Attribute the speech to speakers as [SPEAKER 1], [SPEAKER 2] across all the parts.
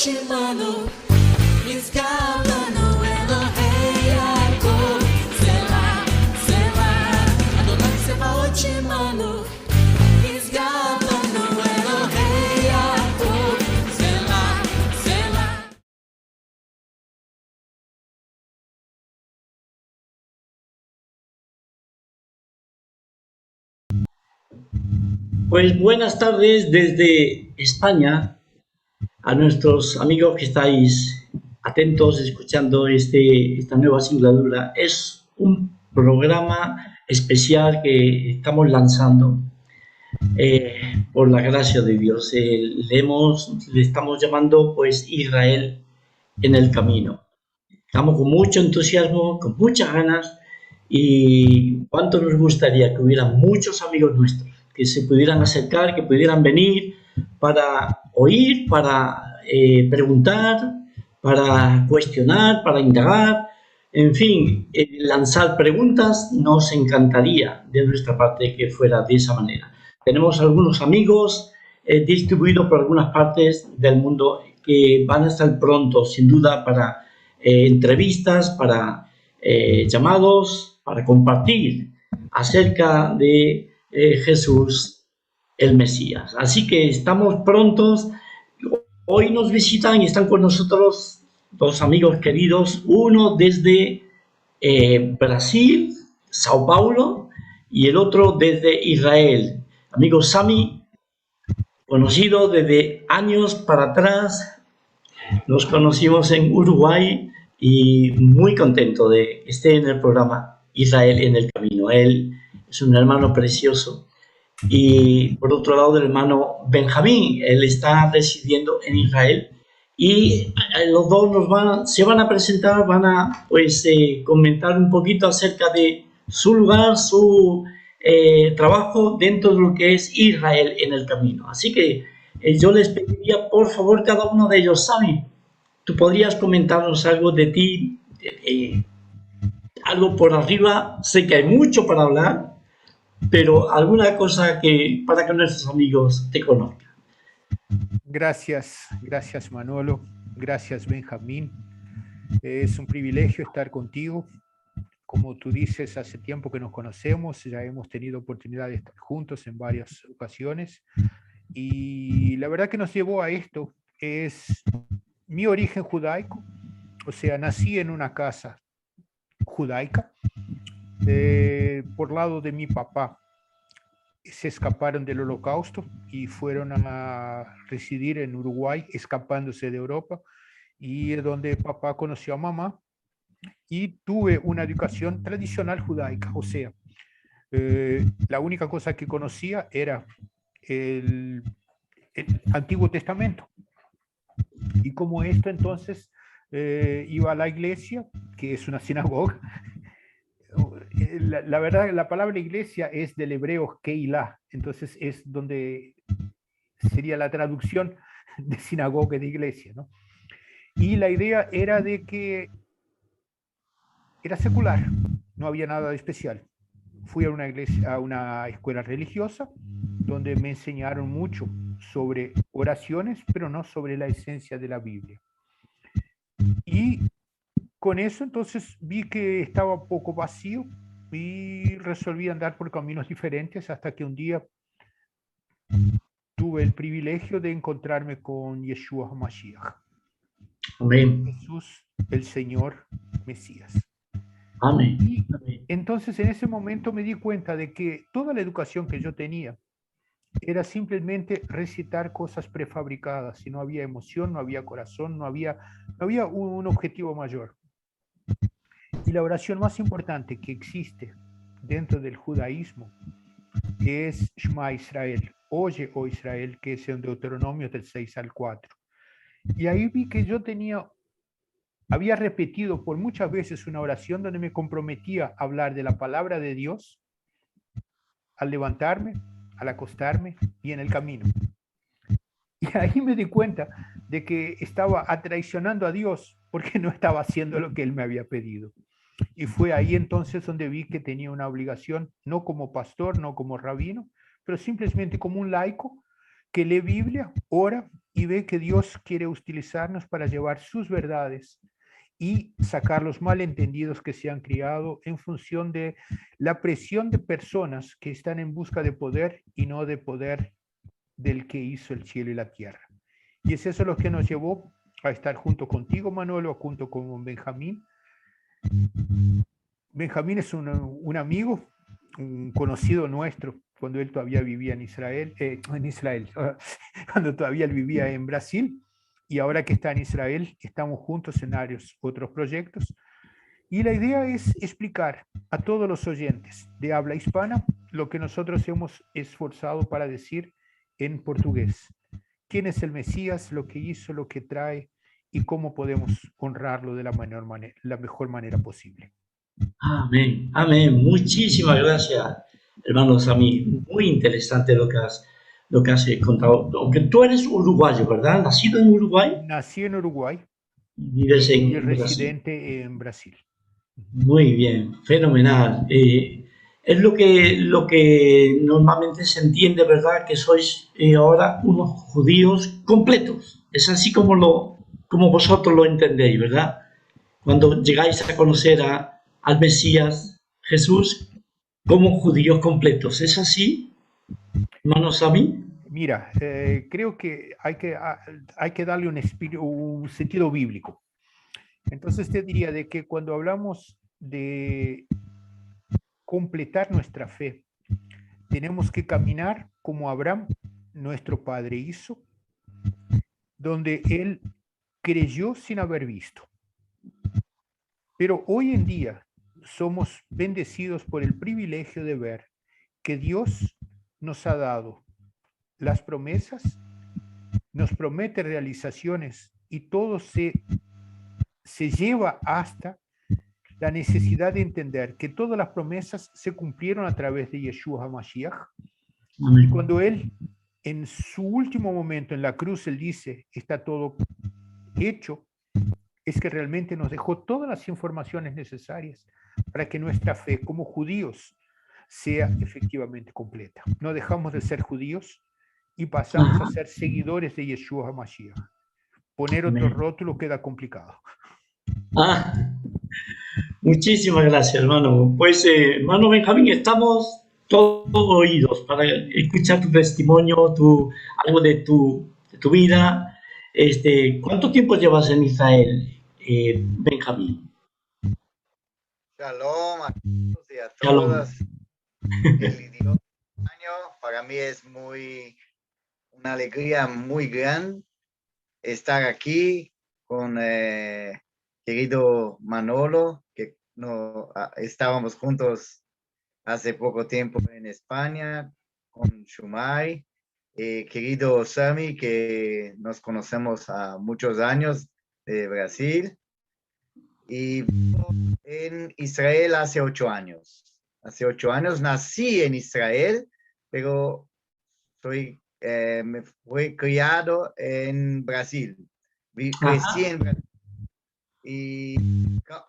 [SPEAKER 1] עמנו, נשגב לנו אלוהי יעקב, סלה, סלה, אדוני צבאות עמנו, נשגב לנו אלוהי יעקב, סלה, סלה.
[SPEAKER 2] Pues buenas tardes desde España a nuestros amigos que estáis atentos escuchando esta nueva singladura. Es un programa especial que estamos lanzando por la gracia de Dios. Le estamos llamando pues Israel en el camino. Estamos con mucho entusiasmo, con muchas ganas y cuánto nos gustaría que hubiera muchos amigos nuestros que se pudieran acercar, que pudieran venir para oír, para preguntar, para cuestionar, para indagar, en fin, lanzar preguntas. Nos encantaría de nuestra parte que fuera de esa manera. Tenemos algunos amigos distribuidos por algunas partes del mundo que van a estar pronto, sin duda, para entrevistas, para llamados, para compartir acerca de Jesús el Mesías. Así que estamos prontos. Hoy nos visitan y están con nosotros dos amigos queridos, uno desde Brasil, Sao Paulo, y el otro desde Israel. Amigo Sami, conocido desde años para atrás, nos conocimos en Uruguay y muy contento de que esté en el programa Israel en el camino. Él es un hermano precioso. Y por otro lado, el hermano Benjamín, él está residiendo en Israel y los dos se van a presentar, van a comentar un poquito acerca de su lugar, su trabajo dentro de lo que es Israel en el camino. Así que yo les pediría, por favor, cada uno de ellos, Sami, ¿tú podrías comentarnos algo de ti? Algo por arriba, sé que hay mucho para hablar, pero alguna cosa para que nuestros amigos te conozcan.
[SPEAKER 3] Gracias Manolo, gracias Benjamín. Es un privilegio estar contigo. Como tú dices, hace tiempo que nos conocemos, ya hemos tenido oportunidad de estar juntos en varias ocasiones. Y la verdad que nos llevó a esto es mi origen judaico, o sea, nací en una casa judaica. Por lado de mi papá, se escaparon del Holocausto y fueron a residir en Uruguay, escapándose de Europa, y es donde papá conoció a mamá, y tuve una educación tradicional judaica, o sea, la única cosa que conocía era el Antiguo Testamento. Y como esto, entonces, iba a la iglesia, que es una sinagoga. La verdad, la palabra iglesia es del hebreo Keilah, entonces es donde sería la traducción de sinagoga de iglesia, ¿no? Y la idea era de que era secular, no había nada de especial. Fui a una iglesia, a una escuela religiosa, donde me enseñaron mucho sobre oraciones, pero no sobre la esencia de la Biblia. Y con eso entonces vi que estaba poco vacío y resolví andar por caminos diferentes hasta que un día tuve el privilegio de encontrarme con Yeshua HaMashiach.
[SPEAKER 2] Amén.
[SPEAKER 3] Jesús, el Señor Mesías.
[SPEAKER 2] Amén.
[SPEAKER 3] Y entonces en ese momento me di cuenta de que toda la educación que yo tenía era simplemente recitar cosas prefabricadas, y no había emoción, no había corazón, no había un objetivo mayor. Y la oración más importante que existe dentro del judaísmo es Shema Israel, oye, oh Israel, que es en Deuteronomio del 6 al 4. Y ahí vi que yo había repetido por muchas veces una oración donde me comprometía a hablar de la palabra de Dios al levantarme, al acostarme y en el camino. Y ahí me di cuenta de que estaba traicionando a Dios porque no estaba haciendo lo que Él me había pedido. Y fue ahí entonces donde vi que tenía una obligación, no como pastor, no como rabino, pero simplemente como un laico que lee Biblia, ora y ve que Dios quiere utilizarnos para llevar sus verdades y sacar los malentendidos que se han criado en función de la presión de personas que están en busca de poder y no de poder del que hizo el cielo y la tierra. Y es eso lo que nos llevó a estar junto contigo, Manolo, junto con Benjamín. Benjamín es un amigo, un conocido nuestro, cuando él todavía vivía en Israel, cuando todavía él vivía en Brasil, y ahora que está en Israel, estamos juntos en otros proyectos. Y la idea es explicar a todos los oyentes de habla hispana lo que nosotros hemos esforzado para decir en portugués. ¿Quién es el Mesías, lo que hizo, lo que trae y cómo podemos honrarlo de la mejor manera posible?
[SPEAKER 2] Amén, amén. Muchísimas gracias, hermano Sammy. Muy interesante lo que has contado. Aunque tú eres uruguayo, ¿verdad? Nacido en Uruguay,
[SPEAKER 3] Nací en Uruguay
[SPEAKER 2] vives
[SPEAKER 3] y
[SPEAKER 2] en Brasil.
[SPEAKER 3] residente en Brasil.
[SPEAKER 2] Muy bien, fenomenal. Es lo que normalmente se entiende, ¿verdad? Que sois ahora unos judíos completos. Es así como vosotros lo entendéis, ¿verdad? Cuando llegáis a conocer al Mesías Jesús como judíos completos. ¿Es así, hermano Sami?
[SPEAKER 3] Mira, creo que hay que darle un sentido bíblico. Entonces te diría de que cuando hablamos de completar nuestra fe, tenemos que caminar como Abraham, nuestro padre, hizo, donde él creyó sin haber visto. Pero hoy en día somos bendecidos por el privilegio de ver que Dios nos ha dado las promesas, nos promete realizaciones y todo se lleva hasta la necesidad de entender que todas las promesas se cumplieron a través de Yeshua HaMashiach. Y cuando Él, en su último momento en la cruz, Él dice, está todo hecho, es que realmente nos dejó todas las informaciones necesarias para que nuestra fe como judíos sea efectivamente completa. No dejamos de ser judíos y pasamos a ser seguidores de Yeshua HaMashiach. Poner otro rótulo queda complicado.
[SPEAKER 2] Muchísimas gracias, hermano. Pues, hermano Benjamín, estamos todos oídos para escuchar tu testimonio, algo de tu vida. ¿Cuánto tiempo llevas en Israel, Benjamín?
[SPEAKER 4] Shalom a todos y a
[SPEAKER 2] Shalom.
[SPEAKER 4] todas. El idioma para mí es una alegría muy grande estar aquí con querido Manolo, que estábamos juntos hace poco tiempo en España, con Shumai, querido Sami, que nos conocemos a muchos años de Brasil, y en Israel hace 8 años. Hace 8 años nací en Israel, pero me fui criado en Brasil. Crecí en Brasil. Y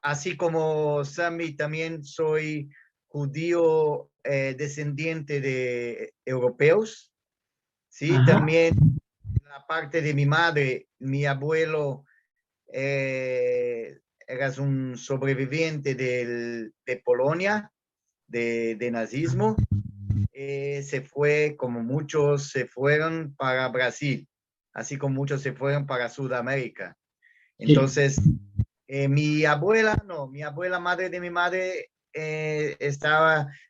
[SPEAKER 4] así como Sami, también soy judío descendiente de europeos. Sí, también la parte de mi madre, mi abuelo era un sobreviviente de Polonia, de nazismo. Se fue, como muchos se fueron para Brasil, así como muchos se fueron para Sudamérica. Entonces, mi abuela, madre de mi madre,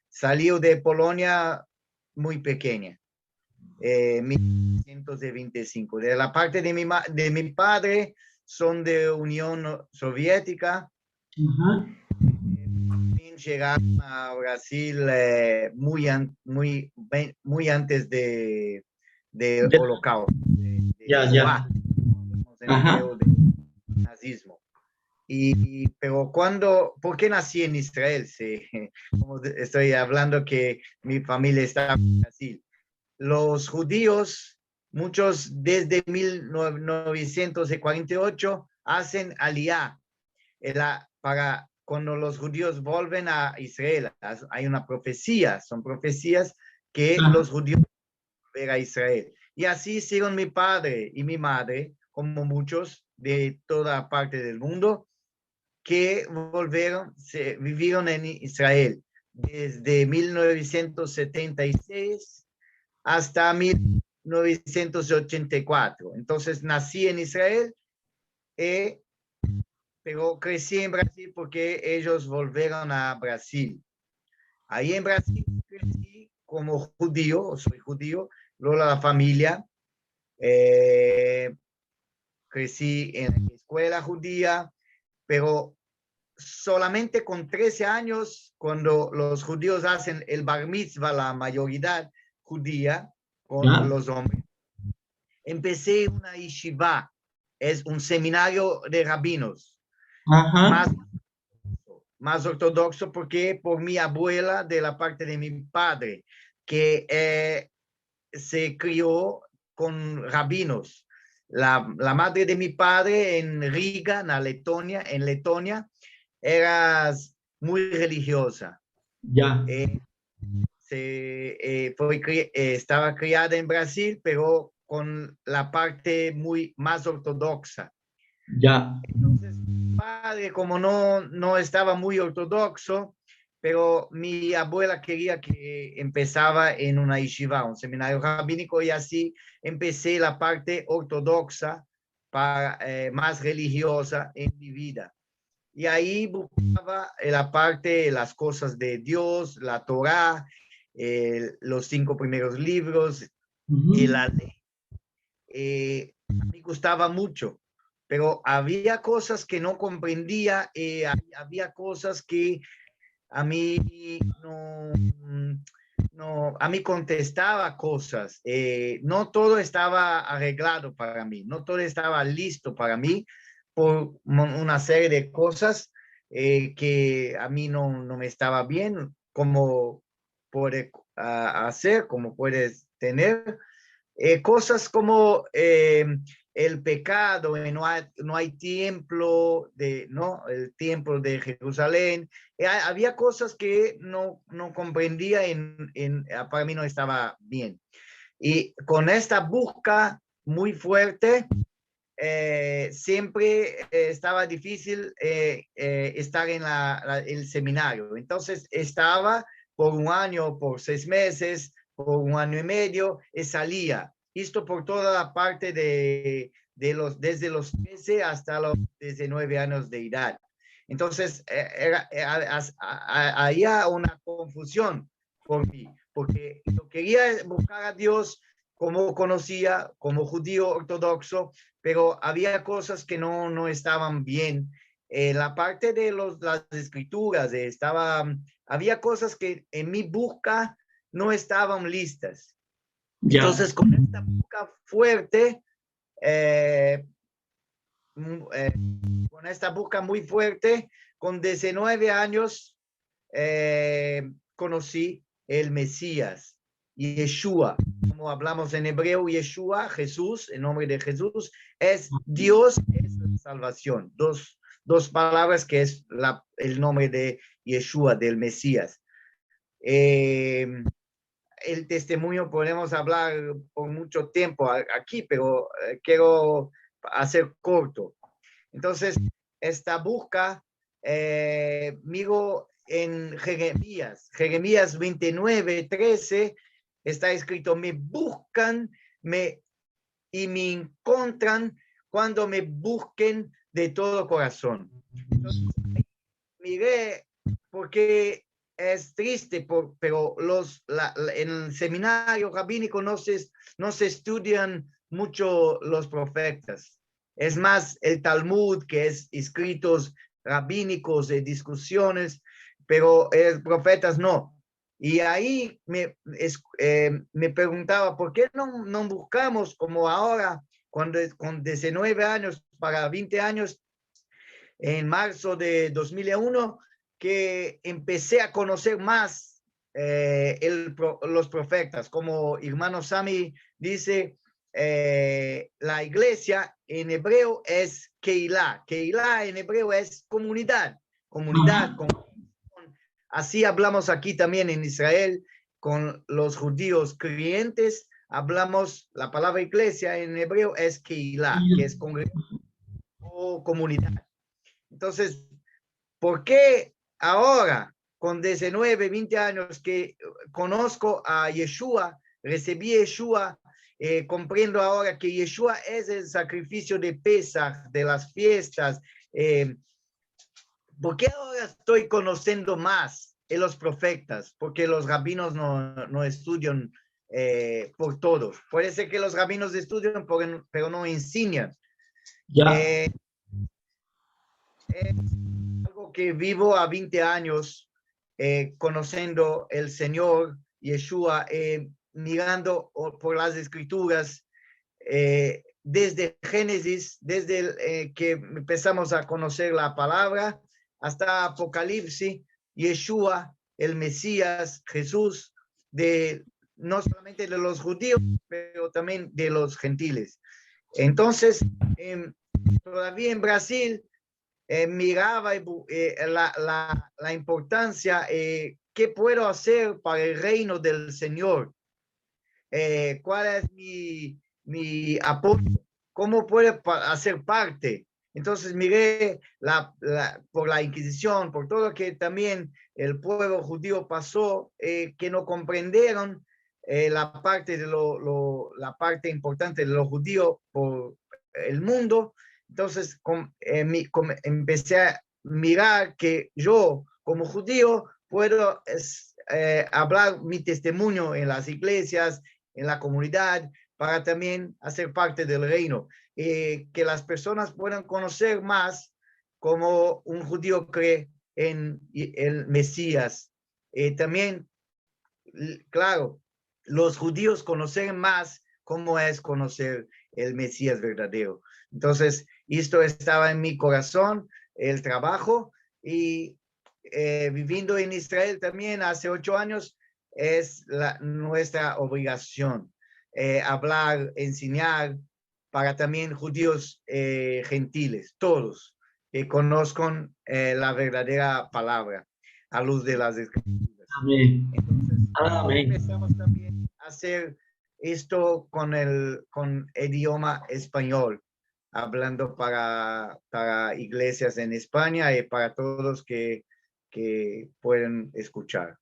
[SPEAKER 4] salió de Polonia muy pequeña, 1925. De la parte de mi padre, son de Unión Soviética. Llegaron a Brasil muy antes del Holocausto,
[SPEAKER 2] Ya.
[SPEAKER 4] de nazismo. Pero ¿por qué nací en Israel? Como estoy hablando que mi familia está en Brasil. Los judíos, muchos desde 1948, hacen aliyá para cuando los judíos vuelven a Israel. Hay una profecía, son profecías que los judíos van a volver a Israel. Y así hicieron mi padre y mi madre, como muchos de toda parte del mundo, que vivieron en Israel desde 1976 hasta 1984. Entonces nací en Israel, pero crecí en Brasil porque ellos volvieron a Brasil. Ahí en Brasil crecí como judío, soy judío, luego la familia. Crecí en la escuela judía, pero solamente con 13 años, cuando los judíos hacen el bar mitzvah, la mayoría judía, con
[SPEAKER 2] Ya.
[SPEAKER 4] los hombres, empecé una yeshiva, es un seminario de rabinos,
[SPEAKER 2] Ajá.
[SPEAKER 4] más ortodoxo porque por mi abuela de la parte de mi padre, que se crió con rabinos. La madre de mi padre en Riga, en Letonia, era muy religiosa.
[SPEAKER 2] Ya.
[SPEAKER 4] Estaba criada en Brasil, pero con la parte más ortodoxa.
[SPEAKER 2] Ya.
[SPEAKER 4] Entonces, mi padre, como no estaba muy ortodoxo, pero mi abuela quería que empezaba en una yeshiva, un seminario rabínico, y así empecé la parte ortodoxa, más religiosa en mi vida. Y ahí buscaba la parte, las cosas de Dios, la Torá, los 5 primeros libros y la ley. Me gustaba mucho, pero había cosas que no comprendía, había cosas que a mí a mí contestaba cosas. No todo estaba arreglado para mí, no todo estaba listo para mí por una serie de cosas que a mí no me estaba bien, como puede hacer, como puedes tener. Cosas como el pecado, no hay templo, ¿no? El templo de Jerusalén. Había cosas que no comprendía, para mí no estaba bien. Y con esta búsqueda muy fuerte, siempre estaba difícil estar en el seminario. Entonces estaba por un año, por 6 meses, por un año y medio, y salía. Esto por toda la parte desde los 13 hasta los 19 años de edad. Entonces, había una confusión por mí, porque yo quería buscar a Dios como conocía, como judío ortodoxo, pero había cosas que no estaban bien. La parte de las escrituras, había cosas que en mi búsqueda no estaban listas.
[SPEAKER 2] Ya.
[SPEAKER 4] Entonces, con esta búsqueda fuerte, con esta búsqueda muy fuerte, con 19 años, conocí el Mesías, Yeshua. Como hablamos en hebreo, Yeshua, Jesús, el nombre de Jesús, es Dios, es la salvación. Dos palabras que es el nombre de Yeshua, del Mesías. El testimonio podemos hablar por mucho tiempo aquí, pero quiero hacer corto. Entonces, esta búsqueda, miro en Jeremías 29:13, está escrito: me buscan y me encuentran cuando me busquen de todo corazón. Entonces, miré, porque es triste, pero en el seminario rabínico no se estudian mucho los profetas. Es más el Talmud, que es escritos rabínicos de discusiones, pero profetas no. Y ahí me preguntaba, ¿por qué no buscamos como ahora, con 19 años para 20 años, en marzo de 2001, que empecé a conocer más los profetas? Como hermano Sami dice, la iglesia en hebreo es Keilah. Keilah en hebreo es comunidad. Así hablamos aquí también en Israel con los judíos creyentes. hablamos, la palabra iglesia en hebreo es keilah, que es congregación o comunidad. Entonces, ¿por qué ahora, con 19, 20 años que conozco a Yeshua, recibí Yeshua, comprendo ahora que Yeshua es el sacrificio de Pesach, de las fiestas? ¿Por qué ahora estoy conociendo más en los profetas? Porque los rabinos no estudian por todos. Puede ser que los rabinos estudian, pero no enseñan.
[SPEAKER 2] Ya.
[SPEAKER 4] Es algo que vivo a 20 años conociendo el Señor Yeshua, mirando por las escrituras, desde Génesis, desde que empezamos a conocer la palabra, hasta Apocalipsis, Yeshua, el Mesías, Jesús, no solamente de los judíos, pero también de los gentiles. Entonces, todavía en Brasil, miraba la importancia, ¿qué puedo hacer para el reino del Señor? ¿Cuál es mi apoyo? ¿Cómo puedo hacer parte? Entonces miré por la Inquisición, por todo lo que también el pueblo judío pasó, que no comprendieron la parte la parte importante de los judíos por el mundo. Entonces empecé a mirar que yo, como judío, puedo hablar mi testimonio en las iglesias, en la comunidad, para también hacer parte del reino. Que las personas puedan conocer más como un judío cree en el Mesías. También, claro, los judíos conocen más cómo es conocer el Mesías verdadero. Entonces, esto estaba en mi corazón, el trabajo, y viviendo en Israel también hace 8 años, es nuestra obligación hablar, enseñar para también judíos gentiles, todos que conozcan la verdadera palabra a luz de las escrituras.
[SPEAKER 2] Amén.
[SPEAKER 4] Entonces,
[SPEAKER 2] Amén.
[SPEAKER 4] empezamos también a hacer esto con idioma español, hablando para iglesias en España y para todos que pueden escuchar.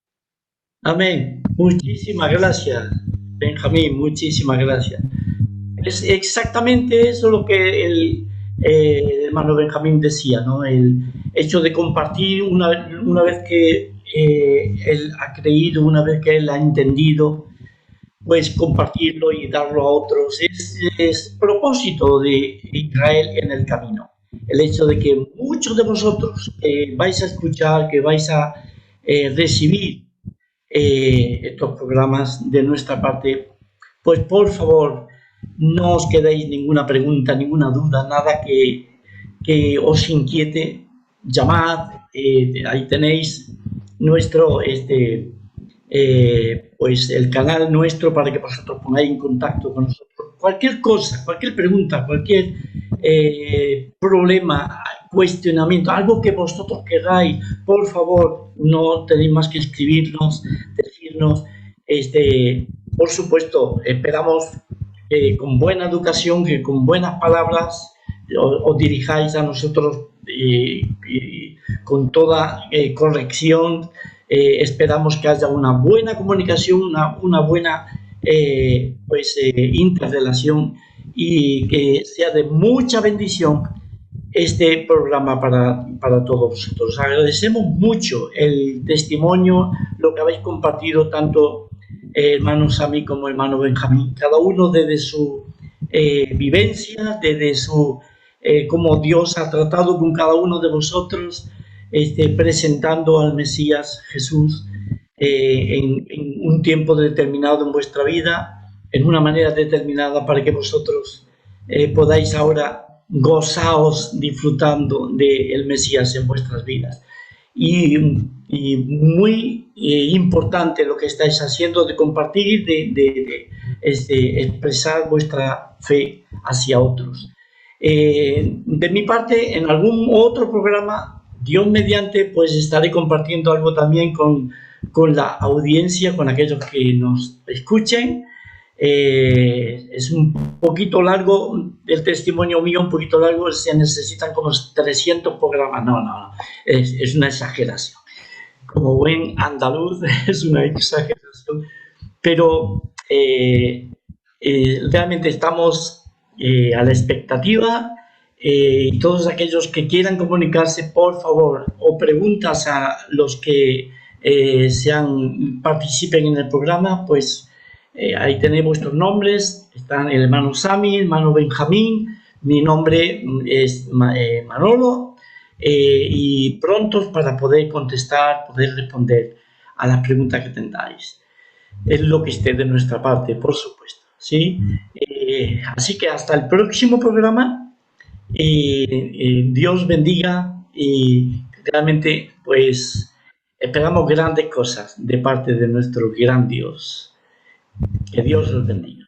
[SPEAKER 2] Amén. Muchísimas gracias, Benjamín. Muchísimas gracias. Es exactamente eso lo que el hermano Benjamín decía, ¿no? El hecho de compartir una vez que él ha creído, una vez que él ha entendido, pues compartirlo y darlo a otros. Es propósito de Israel en el camino. El hecho de que muchos de vosotros vais a escuchar, que vais a recibir estos programas de nuestra parte, pues por favor, no os quedéis ninguna pregunta, ninguna duda, nada que os inquiete. Llamad, ahí tenéis nuestro pues el canal nuestro para que vosotros pongáis en contacto con nosotros. Cualquier cosa, cualquier pregunta, cualquier problema, cuestionamiento, algo que vosotros queráis, por favor, no tenéis más que escribirnos, decirnos. Por supuesto, esperamos que con buena educación, que con buenas palabras os dirijáis a nosotros con toda corrección. Esperamos que haya una buena comunicación, una buena interrelación, y que sea de mucha bendición este programa para todos vosotros. Agradecemos mucho el testimonio, lo que habéis compartido, tanto hermano Sami como hermano Benjamín, cada uno desde su vivencia, desde su cómo Dios ha tratado con cada uno de vosotros, presentando al Mesías Jesús en un tiempo determinado en vuestra vida, en una manera determinada, para que vosotros podáis ahora gozaos disfrutando del Mesías en vuestras vidas. Y muy importante lo que estáis haciendo de compartir, de expresar vuestra fe hacia otros. De mi parte, en algún otro programa, Dios mediante, pues estaré compartiendo algo también con la audiencia, con aquellos que nos escuchen, Es un poquito largo, el testimonio mío un poquito largo, se necesitan como 300 programas. No, es una exageración. Como buen andaluz, es una exageración. Pero realmente estamos a la expectativa. Y todos aquellos que quieran comunicarse, por favor, o preguntas a los que participen en el programa, pues ahí tenéis vuestros nombres. Están el hermano Sami, el hermano Benjamín, mi nombre es Manolo, y prontos para poder contestar, poder responder a las preguntas que tengáis. Es lo que esté de nuestra parte, por supuesto, ¿sí? Así que hasta el próximo programa. Dios bendiga y realmente pues esperamos grandes cosas de parte de nuestro gran Dios. Que Dios los bendiga.